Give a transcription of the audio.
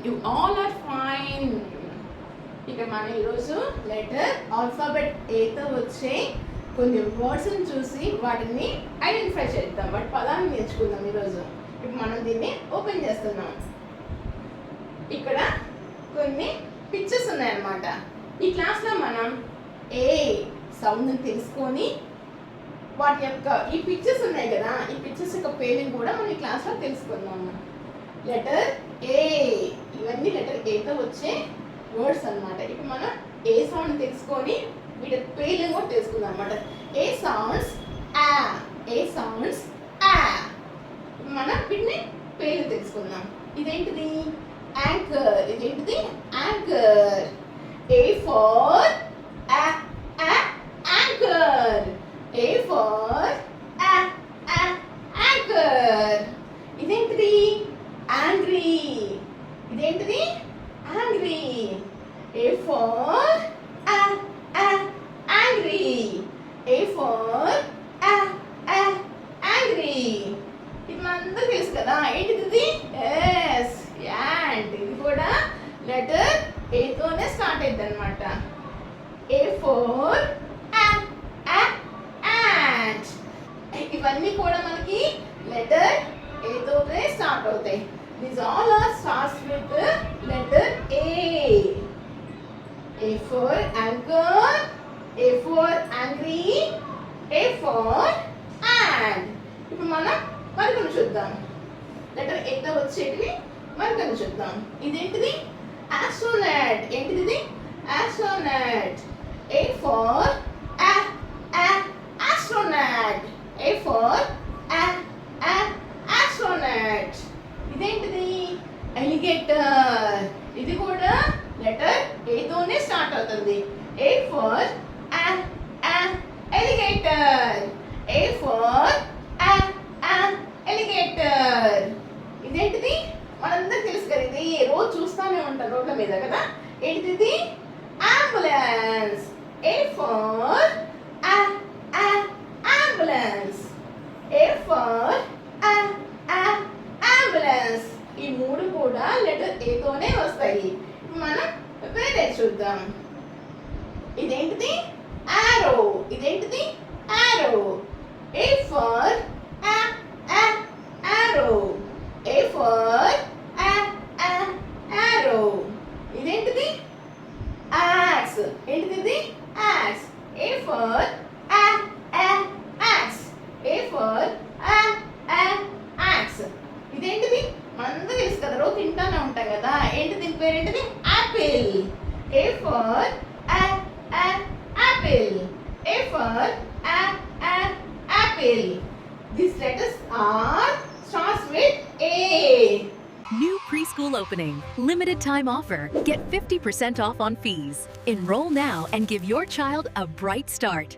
You all are fine. ఇక మనం ఈరోజు లెటర్ ఆల్ఫాబెట్ ఏతో వచ్చే కొన్ని వర్డ్స్ని చూసి వాటిని ఐడెంటిఫై చేద్దాం, వాటి పదాన్ని నేర్చుకుందాం ఈరోజు. ఇప్పుడు మనం దీన్ని ఓపెన్ చేస్తున్నాం. ఇక్కడ కొన్ని పిక్చర్స్ ఉన్నాయన్నమాట. ఈ క్లాస్లో మనం ఏ సౌండ్ని తెలుసుకొని వాటి యొక్క ఈ పిక్చర్స్ ఉన్నాయి కదా, ఈ పిక్చర్స్ యొక్క పేరుని కూడా మనం ఈ క్లాస్లో తెలుసుకుందాము. లెటర్ ఏ, ఇవన్నీ లెటర్ ఏతో వచ్చే వర్డ్స్ అన్నమాట. ఇప్పుడు మనం ఏ సౌండ్ తెలుసుకొని వీటి పేర్లను కూడా తెలుసుకుందాం అనమాట. ఏ సౌండ్స్ ఆ, ఏ సౌండ్స్ ఆ. మనం వీటిని పేర్లు తెలుసుకుందాం. ఇదేంటిది? యాంకర్. ఇదేంటిది? Anchor. A for anchor. A for anchor. ఇదేంటిది? యాంగ్రీ. ఇదేంటిది? Angry. A for angry. A for angry. ఇది మనందరూ తెలుసు కదా, ఏంటిది? Yes, ant. ఇది కూడా లెటర్ ఏతోనే స్టార్ట్ అయింది అనమాట. A for ant. ఇవన్నీ కూడా మనకి లెటర్ ఏతోనే స్టార్ట్ అవుతాయి. These all are starts with the letter A. A for anchor, A for angry, A for ant. ఇప్పుడు మనం మరికొన్ని చూద్దాం. లెటర్ A తో వచ్చేటివి మరికొన్ని చూద్దాం. ఇదేంటిది? astronaut. ఏంటిది? astronaut. A for astronaut. A for astronaut. ఇదేంటిది? ఎలిగేటర్. ఇది కూడా లెటర్ ఏతోనే స్టార్ట్ అవుతుంది. A for alligator. A for alligator. ఇదేంటిది? మనందరికి తెలుసు కదా, ఇది రోజు చూస్తూనే ఉంటాం రోడ్ల మీద కదా. ఏంటిది? Ambulance. A for ambulance. A for ambulance. ఈ మూడు కూడా లెటర్ ఏతోనే వస్తాయి. మనం వేరే చూద్దాం. ఇదేంటిది? ఆరో. ఇదేంటిది? ఆరో. ఏ ఫర్ ఆరో. ఏ ఫర్ ఆరో. ఇదేంటిది? యాక్స్. ఏంటిది? Axe. A for axe. A for axe. ఇదేంటిది? మనందరూ తెలుసు కదా, రోజు తింటానే ఉంటాం కదా. ఏంటి దీని పేరు? ఏంటిది? Apple. A for Apple. A for Apple. These letters are starts with A. New preschool opening. Limited time offer. Get 50% off on fees. Enroll now and give your child a bright start.